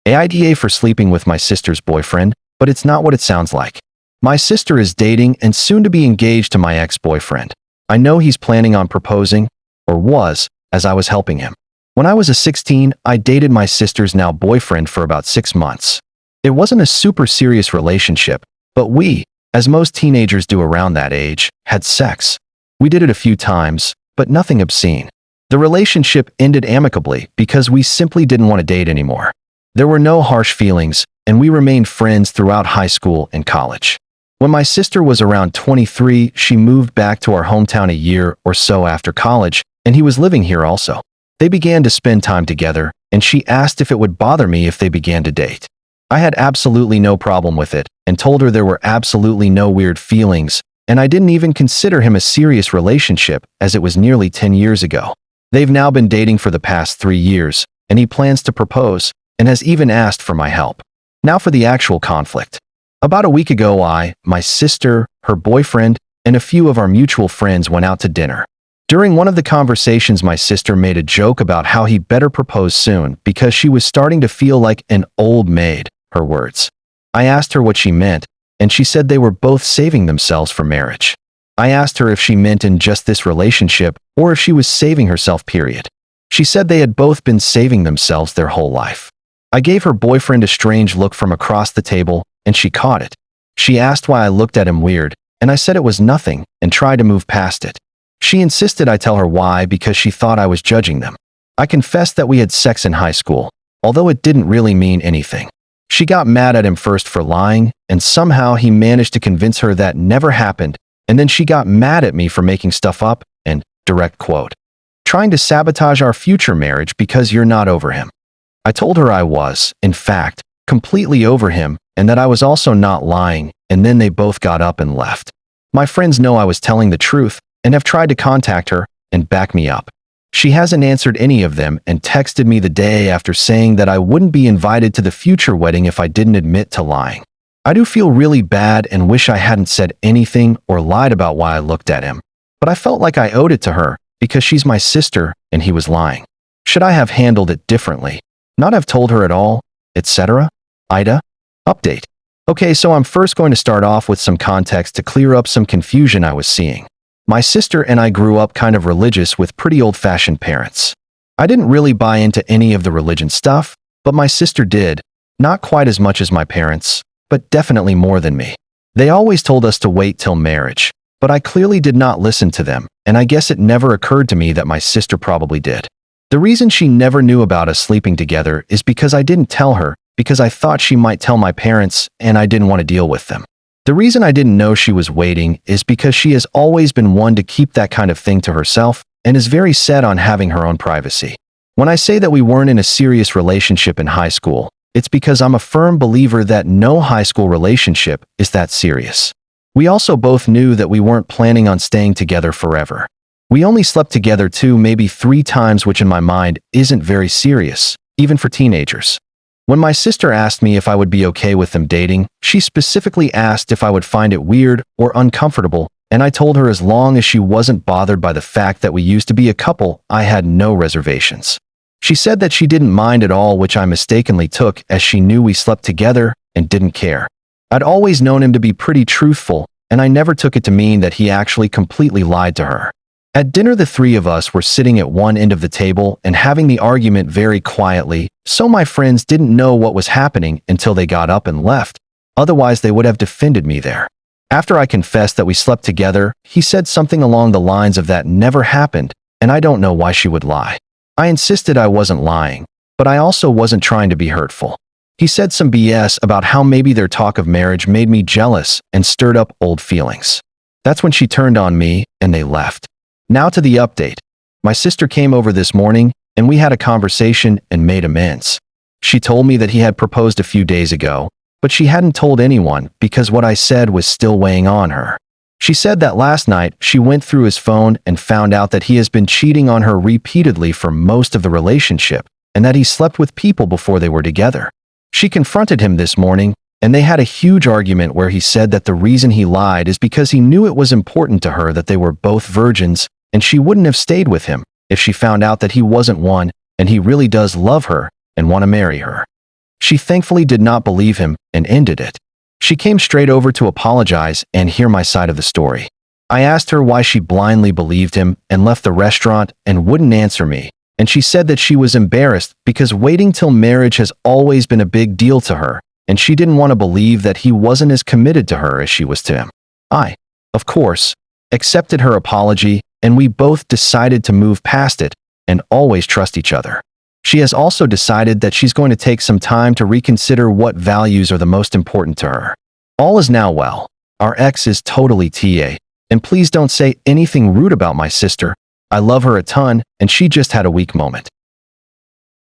AITA for sleeping with my sister's boyfriend, but it's not what it sounds like. My sister is dating and soon to be engaged to my ex-boyfriend. I know he's planning on proposing, or was, as I was helping him. When I was 16, I dated my sister's now boyfriend for about 6 months. It wasn't a super serious relationship, but we, as most teenagers do around that age, had sex. We did it a few times, but nothing obscene. The relationship ended amicably because we simply didn't want to date anymore. There were no harsh feelings, and we remained friends throughout high school and college. When my sister was around 23, she moved back to our hometown a year or so after college, and he was living here also. They began to spend time together, and she asked if it would bother me if they began to date. I had absolutely no problem with it, and told her there were absolutely no weird feelings, and I didn't even consider him a serious relationship as it was nearly 10 years ago. They've now been dating for the past 3 years, and he plans to propose, and has even asked for my help. Now for the actual conflict. About a week ago my sister, her boyfriend, and a few of our mutual friends went out to dinner. During one of the conversations, my sister made a joke about how he better propose soon because she was starting to feel like an old maid, her words. I asked her what she meant, and she said they were both saving themselves for marriage. I asked her if she meant in just this relationship or if she was saving herself, period. She said they had both been saving themselves their whole life. I gave her boyfriend a strange look from across the table, and she caught it. She asked why I looked at him weird, and I said it was nothing and tried to move past it. She insisted I tell her why because she thought I was judging them. I confessed that we had sex in high school, although it didn't really mean anything. She got mad at him first for lying, and somehow he managed to convince her that never happened, and then she got mad at me for making stuff up and, direct quote, trying to sabotage our future marriage because you're not over him. I told her I was, in fact, completely over him, and that I was also not lying, and then they both got up and left. My friends know I was telling the truth and have tried to contact her and back me up. She hasn't answered any of them and texted me the day after saying that I wouldn't be invited to the future wedding if I didn't admit to lying. I do feel really bad and wish I hadn't said anything or lied about why I looked at him, but I felt like I owed it to her because she's my sister and he was lying. Should I have handled it differently? Not have told her at all, etc.? AITA? Update. Okay, so I'm first going to start off with some context to clear up some confusion I was seeing. My sister and I grew up kind of religious with pretty old-fashioned parents. I didn't really buy into any of the religion stuff, but my sister did, not quite as much as my parents, but definitely more than me. They always told us to wait till marriage, but I clearly did not listen to them, and I guess it never occurred to me that my sister probably did. The reason she never knew about us sleeping together is because I didn't tell her, because I thought she might tell my parents and I didn't want to deal with them. The reason I didn't know she was waiting is because she has always been one to keep that kind of thing to herself and is very set on having her own privacy. When I say that we weren't in a serious relationship in high school, it's because I'm a firm believer that no high school relationship is that serious. We also both knew that we weren't planning on staying together forever. We only slept together 2, maybe 3 times, which in my mind isn't very serious, even for teenagers. When my sister asked me if I would be okay with them dating, she specifically asked if I would find it weird or uncomfortable, and I told her as long as she wasn't bothered by the fact that we used to be a couple, I had no reservations. She said that she didn't mind at all, which I mistakenly took as she knew we slept together and didn't care. I'd always known him to be pretty truthful, and I never took it to mean that he actually completely lied to her. At dinner, the 3 of us were sitting at one end of the table and having the argument very quietly, so my friends didn't know what was happening until they got up and left. Otherwise, they would have defended me there. After I confessed that we slept together, he said something along the lines of that never happened, and I don't know why she would lie. I insisted I wasn't lying, but I also wasn't trying to be hurtful. He said some BS about how maybe their talk of marriage made me jealous and stirred up old feelings. That's when she turned on me, and they left. Now to the update. My sister came over this morning, and we had a conversation and made amends. She told me that he had proposed a few days ago, but she hadn't told anyone because what I said was still weighing on her. She said that last night she went through his phone and found out that he has been cheating on her repeatedly for most of the relationship, and that he slept with people before they were together. She confronted him this morning, and they had a huge argument where he said that the reason he lied is because he knew it was important to her that they were both virgins, and she wouldn't have stayed with him if she found out that he wasn't one and he really does love her and want to marry her. She thankfully did not believe him and ended it. She came straight over to apologize and hear my side of the story. I asked her why she blindly believed him and left the restaurant and wouldn't answer me, and she said that she was embarrassed because waiting till marriage has always been a big deal to her, and she didn't want to believe that he wasn't as committed to her as she was to him. I, of course, accepted her apology, and we both decided to move past it and always trust each other. She has also decided that she's going to take some time to reconsider what values are the most important to her. All is now well. Our ex is totally TA, and please don't say anything rude about my sister. I love her a ton, and she just had a weak moment.